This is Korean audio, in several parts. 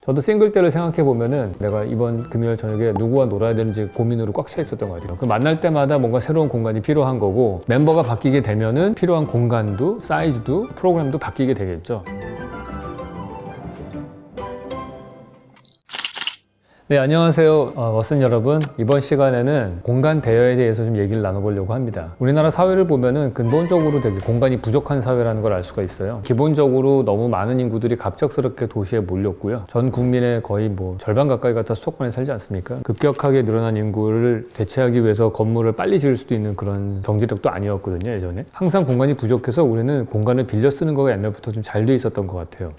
저도 싱글 때를 생각해 보면은 내가 이번 금요일 저녁에 누구와 놀아야 되는지 고민으로 꽉 차 있었던 것 같아요. 그 만날 때마다 뭔가 새로운 공간이 필요한 거고, 멤버가 바뀌게 되면은 필요한 공간도 사이즈도 프로그램도 바뀌게 되겠죠. 네, 안녕하세요. 워슨 여러분. 이번 시간에는 공간 대여에 대해서 좀 얘기를 나눠보려고 합니다. 우리나라 사회를 보면은 근본적으로 되게 공간이 부족한 사회라는 걸 알 수가 있어요. 기본적으로 너무 많은 인구들이 갑작스럽게 도시에 몰렸고요. 전 국민의 거의 절반 가까이가 다 수도권에 살지 않습니까? 급격하게 늘어난 인구를 대체하기 위해서 건물을 빨리 지을 수도 있는 그런 경제력도 아니었거든요, 예전에. 항상 공간이 부족해서 우리는 공간을 빌려 쓰는 거가 옛날부터 좀 잘 돼 있었던 것 같아요.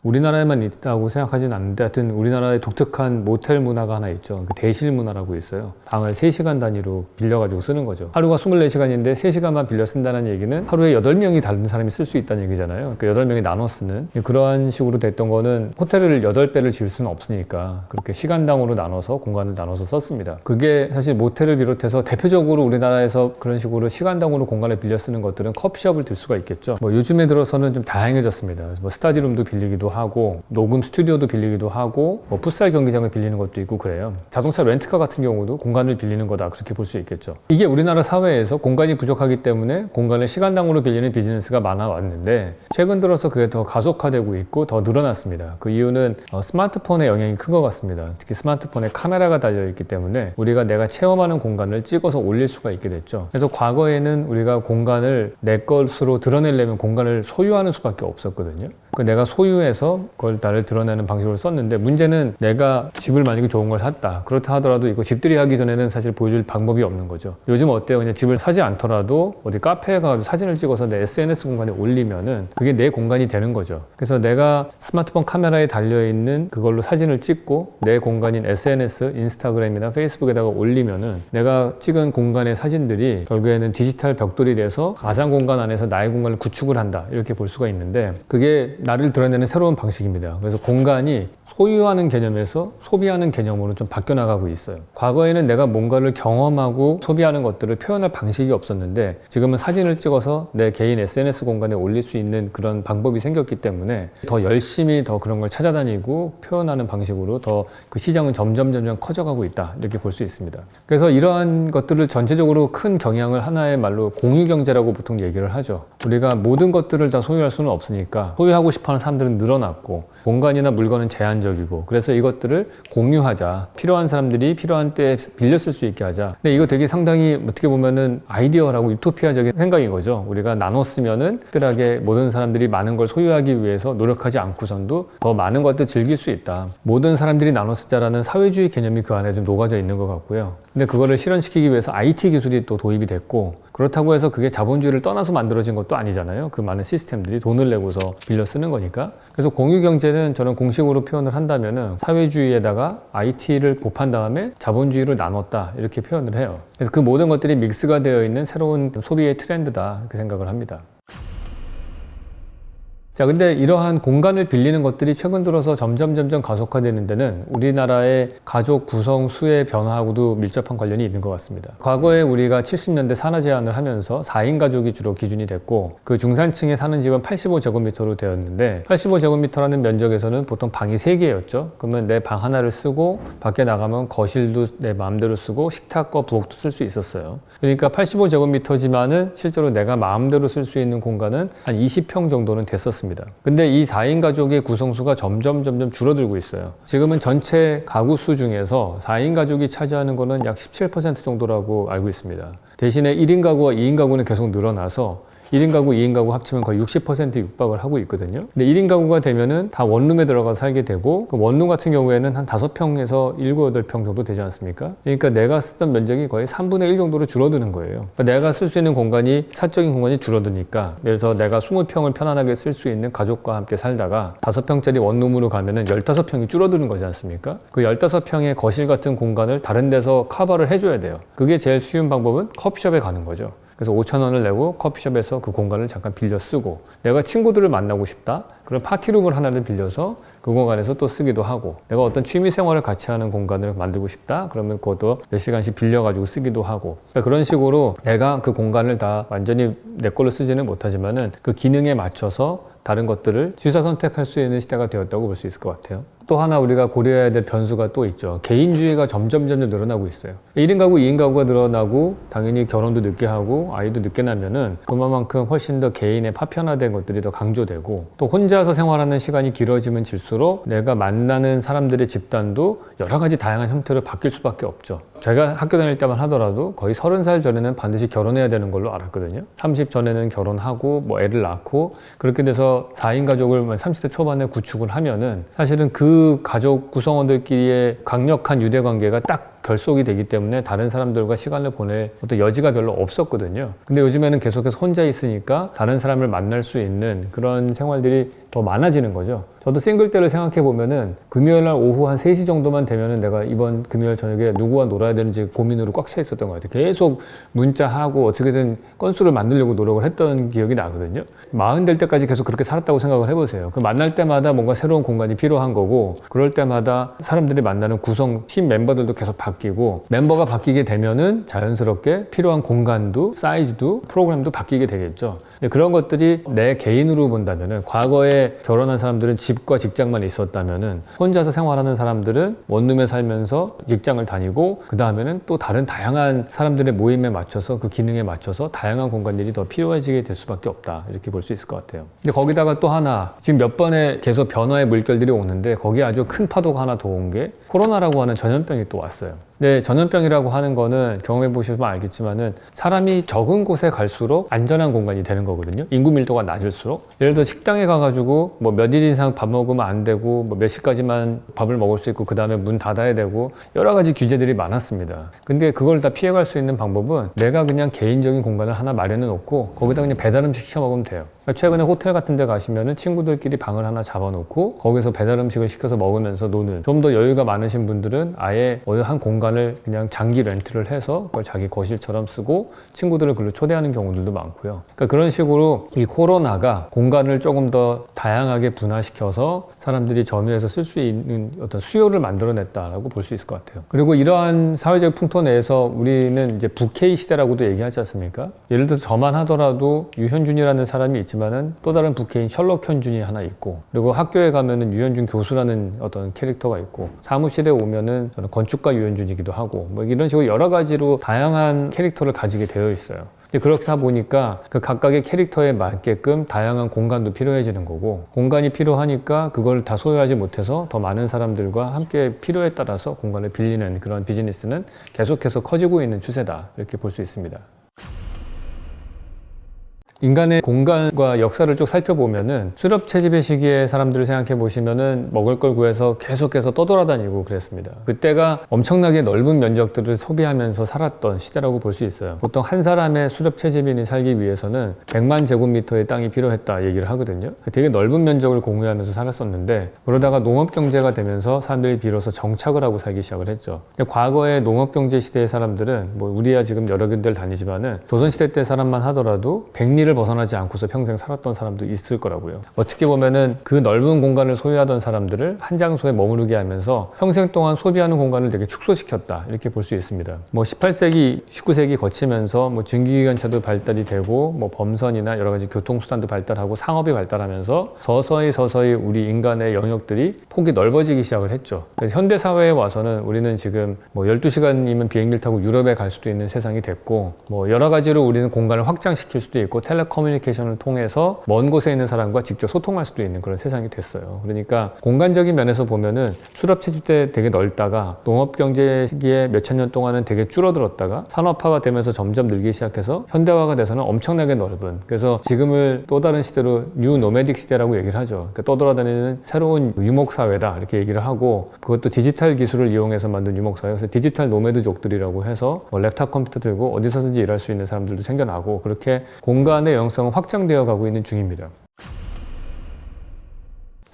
우리나라에만 있다고 생각하진 않는데 하여튼 우리나라의 독특한 모텔 문화가 하나 있죠. 그 대실 문화라고 있어요. 방을 3시간 단위로 빌려가지고 쓰는 거죠. 하루가 24시간인데 3시간만 빌려 쓴다는 얘기는 하루에 8명이 다른 사람이 쓸 수 있다는 얘기잖아요. 그러니까 8명이 나눠 쓰는 그러한 식으로 됐던 거는 호텔을 8배를 지을 수는 없으니까 그렇게 시간당으로 나눠서 공간을 나눠서 썼습니다. 그게 사실 모텔을 비롯해서 대표적으로 우리나라에서 그런 식으로 시간당으로 공간을 빌려 쓰는 것들은 커피숍을 들 수가 있겠죠. 요즘에 들어서는 좀 다양해졌습니다. 스타디룸도 빌리기도 하고 녹음 스튜디오도 빌리기도 하고 풋살 경기장을 빌리는 것도 있고 그래요. 자동차 렌트카 같은 경우도 공간을 빌리는 거다 그렇게 볼 수 있겠죠. 이게 우리나라 사회에서 공간이 부족하기 때문에 공간을 시간당으로 빌리는 비즈니스가 많아 왔는데 최근 들어서 그게 더 가속화되고 있고 더 늘어났습니다. 그 이유는 스마트폰의 영향이 큰 것 같습니다. 특히 스마트폰에 카메라가 달려있기 때문에 우리가 내가 체험하는 공간을 찍어서 올릴 수가 있게 됐죠. 그래서 과거에는 우리가 공간을 내 것으로 드러내려면 공간을 소유하는 수밖에 없었거든요. 내가 소유해서 그걸 나를 드러내는 방식으로 썼는데 문제는 내가 집을 만약에 좋은 걸 샀다. 그렇다 하더라도 이거 집들이 하기 전에는 사실 보여줄 방법이 없는 거죠. 요즘 어때요? 그냥 집을 사지 않더라도 어디 카페에 가서 사진을 찍어서 내 SNS 공간에 올리면은 그게 내 공간이 되는 거죠. 그래서 내가 스마트폰 카메라에 달려있는 그걸로 사진을 찍고 내 공간인 SNS, 인스타그램이나 페이스북에다가 올리면은 내가 찍은 공간의 사진들이 결국에는 디지털 벽돌이 돼서 가상 공간 안에서 나의 공간을 구축을 한다. 이렇게 볼 수가 있는데 그게 나를 드러내는 새로운 방식입니다. 그래서 공간이 소유하는 개념에서 소비하는 개념으로 좀 바뀌어 나가고 있어요. 과거에는 내가 뭔가를 경험하고 소비하는 것들을 표현할 방식이 없었는데 지금은 사진을 찍어서 내 개인 SNS 공간에 올릴 수 있는 그런 방법이 생겼기 때문에 더 열심히 더 그런 걸 찾아다니고 표현하는 방식으로 더 그 시장은 점점 커져가고 있다 이렇게 볼 수 있습니다. 그래서 이러한 것들을 전체적으로 큰 경향을 하나의 말로 공유경제라고 보통 얘기를 하죠. 우리가 모든 것들을 다 소유할 수는 없으니까 소유하고 싶어하는 사람들은 늘어났고 공간이나 물건은 제한적이고 그래서 이것들을 공유하자. 필요한 사람들이 필요한 때에 빌려 쓸 수 있게 하자. 근데 이거 되게 상당히 어떻게 보면은 아이디어라고 유토피아적인 생각인 거죠. 우리가 나눠 쓰면은 특별하게 모든 사람들이 많은 걸 소유하기 위해서 노력하지 않고선도 더 많은 것들 즐길 수 있다. 모든 사람들이 나눠 쓰자라는 사회주의 개념이 그 안에 좀 녹아져 있는 것 같고요. 근데 그거를 실현시키기 위해서 IT 기술이 또 도입이 됐고 그렇다고 해서 그게 자본주의를 떠나서 만들어진 것도 아니잖아요. 그 많은 시스템들이 돈을 내고서 빌려 쓰는 거니까. 그래서 공유경제는 저는 공식으로 표현을 한다면은 사회주의에다가 IT를 곱한 다음에 자본주의를 나눴다 이렇게 표현을 해요. 그래서 그 모든 것들이 믹스가 되어 있는 새로운 소비의 트렌드다 이렇게 생각을 합니다. 자, 근데 이러한 공간을 빌리는 것들이 최근 들어서 점점 가속화되는 데는 우리나라의 가족 구성 수의 변화하고도 밀접한 관련이 있는 것 같습니다. 과거에 우리가 70년대 산하 제한을 하면서 4인 가족이 주로 기준이 됐고 그 중산층에 사는 집은 85제곱미터로 되었는데 85제곱미터라는 면적에서는 보통 방이 3개였죠. 그러면 내 방 하나를 쓰고 밖에 나가면 거실도 내 마음대로 쓰고 식탁과 부엌도 쓸 수 있었어요. 그러니까 85제곱미터지만은 실제로 내가 마음대로 쓸 수 있는 공간은 한 20평 정도는 됐었습니다. 근데 이 4인 가족의 구성수가 점점 줄어들고 있어요. 지금은 전체 가구 수 중에서 4인 가족이 차지하는 거는 약 17% 정도라고 알고 있습니다. 대신에 1인 가구와 2인 가구는 계속 늘어나서 1인 가구, 2인 가구 합치면 거의 60% 육박을 하고 있거든요. 근데 1인 가구가 되면은 다 원룸에 들어가서 살게 되고 그 원룸 같은 경우에는 한 5평에서 7, 8평 정도 되지 않습니까? 그러니까 내가 쓰던 면적이 거의 3분의 1 정도로 줄어드는 거예요. 그러니까 내가 쓸 수 있는 공간이 사적인 공간이 줄어드니까 그래서 내가 20평을 편안하게 쓸 수 있는 가족과 함께 살다가 5평짜리 원룸으로 가면은 15평이 줄어드는 거지 않습니까? 그 15평의 거실 같은 공간을 다른 데서 커버를 해줘야 돼요. 그게 제일 쉬운 방법은 커피숍에 가는 거죠. 그래서 5,000원을 내고 커피숍에서 그 공간을 잠깐 빌려 쓰고 내가 친구들을 만나고 싶다? 그럼 파티룸을 하나를 빌려서 그 공간에서 또 쓰기도 하고 내가 어떤 취미 생활을 같이 하는 공간을 만들고 싶다? 그러면 그것도 몇 시간씩 빌려가지고 쓰기도 하고 그러니까 그런 식으로 내가 그 공간을 다 완전히 내 걸로 쓰지는 못하지만은 그 기능에 맞춰서 다른 것들을 취사 선택할 수 있는 시대가 되었다고 볼 수 있을 것 같아요. 또 하나 우리가 고려해야 될 변수가 또 있죠. 개인주의가 점점 늘어나고 있어요. 1인 가구, 2인 가구가 늘어나고 당연히 결혼도 늦게 하고 아이도 늦게 나면은 그만큼 훨씬 더 개인의 파편화된 것들이 더 강조되고 또 혼자서 생활하는 시간이 길어지면 질수록 내가 만나는 사람들의 집단도 여러 가지 다양한 형태로 바뀔 수밖에 없죠. 제가 학교 다닐 때만 하더라도 거의 30살 전에는 반드시 결혼해야 되는 걸로 알았거든요. 30 전에는 결혼하고 뭐 애를 낳고 그렇게 돼서 4인 가족을 30대 초반에 구축을 하면은 사실은 그 가족 구성원들끼리의 강력한 유대 관계가 딱 결속이 되기 때문에 다른 사람들과 시간을 보낼 어떤 여지가 별로 없었거든요. 근데 요즘에는 계속해서 혼자 있으니까 다른 사람을 만날 수 있는 그런 생활들이 더 많아지는 거죠. 저도 싱글 때를 생각해 보면은 금요일 날 오후 한 3시 정도만 되면은 내가 이번 금요일 저녁에 누구와 놀아야 되는지 고민으로 꽉 차 있었던 것 같아요. 계속 문자하고 어떻게든 건수를 만들려고 노력을 했던 기억이 나거든요. 40 될 때까지 계속 그렇게 살았다고 생각을 해보세요. 그 만날 때마다 뭔가 새로운 공간이 필요한 거고 그럴 때마다 사람들이 만나는 구성 팀 멤버들도 계속 바뀌고 멤버가 바뀌게 되면은 자연스럽게 필요한 공간도 사이즈도 프로그램도 바뀌게 되겠죠. 근데 그런 것들이 내 개인으로 본다면은 과거에 결혼한 사람들은 집과 직장만 있었다면은 혼자서 생활하는 사람들은 원룸에 살면서 직장을 다니고 그 다음에는 또 다른 다양한 사람들의 모임에 맞춰서 그 기능에 맞춰서 다양한 공간들이 더 필요해지게 될 수밖에 없다 이렇게 볼 수 있을 것 같아요. 근데 거기다가 또 하나 지금 몇 번의 계속 변화의 물결들이 오는데 거기에 아주 큰 파도가 하나 더 온 게 코로나라고 하는 전염병이 또 왔어요. 근데 전염병이라고 하는 거는 경험해 보시면 알겠지만은 사람이 적은 곳에 갈수록 안전한 공간이 되는 거거든요. 인구 밀도가 낮을수록. 예를 들어 식당에 가가지고 뭐 몇 일 이상 밥 먹으면 안 되고 뭐 몇 시까지만 밥을 먹을 수 있고 그 다음에 문 닫아야 되고 여러 가지 규제들이 많았습니다. 근데 그걸 다 피해갈 수 있는 방법은 내가 그냥 개인적인 공간을 하나 마련해 놓고 거기다 그냥 배달 음식 시켜 먹으면 돼요. 최근에 호텔 같은 데 가시면은 친구들끼리 방을 하나 잡아놓고 거기서 배달 음식을 시켜서 먹으면서 노는 좀 더 여유가 많으신 분들은 아예 어느 한 공간을 그냥 장기 렌트를 해서 그걸 자기 거실처럼 쓰고 친구들을 글로 초대하는 경우들도 많고요. 그러니까 그런 식으로 이 코로나가 공간을 조금 더 다양하게 분화시켜서 사람들이 점유해서 쓸 수 있는 어떤 수요를 만들어냈다라고 볼 수 있을 것 같아요. 그리고 이러한 사회적 풍토 내에서 우리는 이제 부케이 시대라고도 얘기하지 않습니까? 예를 들어서 저만 하더라도 유현준이라는 사람이 있지만은 또 다른 부캐인 셜록 현준이 하나 있고 그리고 학교에 가면은 유현준 교수라는 어떤 캐릭터가 있고 사무실에 오면은 저는 건축가 유현준이기도 하고 뭐 이런 식으로 여러 가지로 다양한 캐릭터를 가지게 되어 있어요. 그렇다 보니까 그 각각의 캐릭터에 맞게끔 다양한 공간도 필요해지는 거고 공간이 필요하니까 그걸 다 소유하지 못해서 더 많은 사람들과 함께 필요에 따라서 공간을 빌리는 그런 비즈니스는 계속해서 커지고 있는 추세다 이렇게 볼 수 있습니다. 인간의 공간과 역사를 쭉 살펴보면은 수렵 채집의 시기에 사람들을 생각해 보시면은 먹을 걸 구해서 계속해서 떠돌아다니고 그랬습니다. 그때가 엄청나게 넓은 면적들을 소비하면서 살았던 시대라고 볼 수 있어요. 보통 한 사람의 수렵 채집인이 살기 위해서는 100만 제곱미터의 땅이 필요했다 얘기를 하거든요. 되게 넓은 면적을 공유하면서 살았었는데 그러다가 농업 경제가 되면서 사람들이 비로소 정착을 하고 살기 시작을 했죠. 근데 과거의 농업 경제 시대의 사람들은 뭐 우리야 지금 여러 군데를 다니지만은 조선 시대 때 사람만 하더라도 백리를 벗어나지 않고서 평생 살았던 사람도 있을 거라고요. 어떻게 보면은 그 넓은 공간을 소유하던 사람들을 한 장소에 머무르게 하면서 평생 동안 소비하는 공간을 되게 축소시켰다 이렇게 볼 수 있습니다. 뭐 18세기, 19세기 거치면서 뭐 증기기관차도 발달이 되고 뭐 범선이나 여러 가지 교통수단도 발달하고 상업이 발달하면서 서서히 우리 인간의 영역들이 폭이 넓어지기 시작을 했죠. 그래서 현대 사회에 와서는 우리는 지금 뭐 12시간이면 비행기를 타고 유럽에 갈 수도 있는 세상이 됐고 뭐 여러 가지로 우리는 공간을 확장시킬 수도 있고 텔레커뮤니케이션을 통해서 먼 곳에 있는 사람과 직접 소통할 수도 있는 그런 세상이 됐어요. 그러니까 공간적인 면에서 보면은 수렵 채집 때 되게 넓다가 농업 경제 시기에 몇천 년 동안은 되게 줄어들었다가 산업화가 되면서 점점 늘기 시작해서 현대화가 돼서는 엄청나게 넓은 그래서 지금을 또 다른 시대로 뉴 노매딕 시대라고 얘기를 하죠. 그러니까 떠돌아다니는 새로운 유목사회다 이렇게 얘기를 하고 그것도 디지털 기술을 이용해서 만든 유목사회 그래서 디지털 노매드족들이라고 해서 뭐 랩탑 컴퓨터 들고 어디서든지 일할 수 있는 사람들도 생겨나고 그렇게 공간의 영성은 확장되어 가고 있는 중입니다.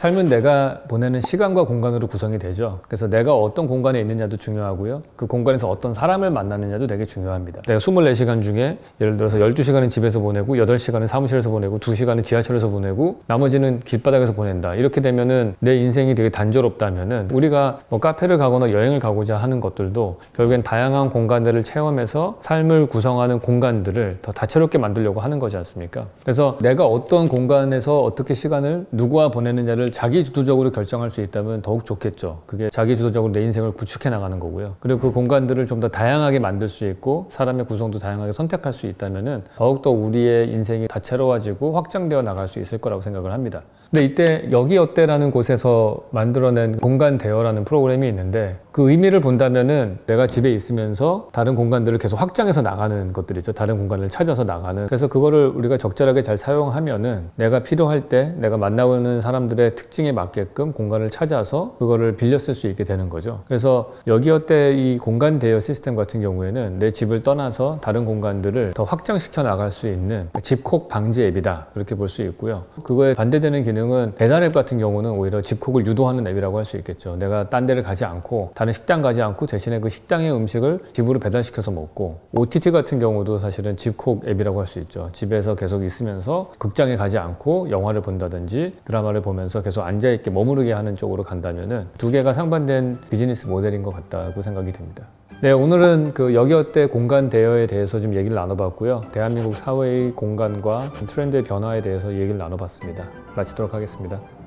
삶은 내가 보내는 시간과 공간으로 구성이 되죠. 그래서 내가 어떤 공간에 있느냐도 중요하고요. 그 공간에서 어떤 사람을 만나느냐도 되게 중요합니다. 내가 24시간 중에 예를 들어서 12시간은 집에서 보내고 8시간은 사무실에서 보내고 2시간은 지하철에서 보내고 나머지는 길바닥에서 보낸다. 이렇게 되면은 내 인생이 되게 단조롭다면은 우리가 뭐 카페를 가거나 여행을 가고자 하는 것들도 결국엔 다양한 공간들을 체험해서 삶을 구성하는 공간들을 더 다채롭게 만들려고 하는 거지 않습니까? 그래서 내가 어떤 공간에서 어떻게 시간을 누구와 보내느냐를 자기 주도적으로 결정할 수 있다면 더욱 좋겠죠. 그게 자기 주도적으로 내 인생을 구축해 나가는 거고요. 그리고 그 공간들을 좀 더 다양하게 만들 수 있고 사람의 구성도 다양하게 선택할 수 있다면은 더욱더 우리의 인생이 다채로워지고 확장되어 나갈 수 있을 거라고 생각을 합니다. 근데 이때 여기 어때라는 곳에서 만들어낸 공간 대여라는 프로그램이 있는데 그 의미를 본다면은 내가 집에 있으면서 다른 공간들을 계속 확장해서 나가는 것들이죠. 다른 공간을 찾아서 나가는. 그래서 그거를 우리가 적절하게 잘 사용하면은 내가 필요할 때 내가 만나는 사람들의 특징에 맞게끔 공간을 찾아서 그거를 빌려 쓸 수 있게 되는 거죠. 그래서 여기 어때 이 공간 대여 시스템 같은 경우에는 내 집을 떠나서 다른 공간들을 더 확장시켜 나갈 수 있는 집콕 방지 앱이다. 이렇게 볼 수 있고요. 그거에 반대되는 기능은 배달 앱 같은 경우는 오히려 집콕을 유도하는 앱이라고 할 수 있겠죠. 내가 딴 데를 가지 않고 다른 식당 가지 않고 대신에 그 식당의 음식을 집으로 배달시켜서 먹고 OTT 같은 경우도 사실은 집콕 앱이라고 할 수 있죠. 집에서 계속 있으면서 극장에 가지 않고 영화를 본다든지 드라마를 보면서 계속 앉아있게 머무르게 하는 쪽으로 간다면은 두 개가 상반된 비즈니스 모델인 것 같다고 생각이 됩니다. 네, 오늘은 그 여기 어때 공간 대여에 대해서 좀 얘기를 나눠봤고요. 대한민국 사회의 공간과 트렌드의 변화에 대해서 얘기를 나눠봤습니다. 마치도록 하겠습니다.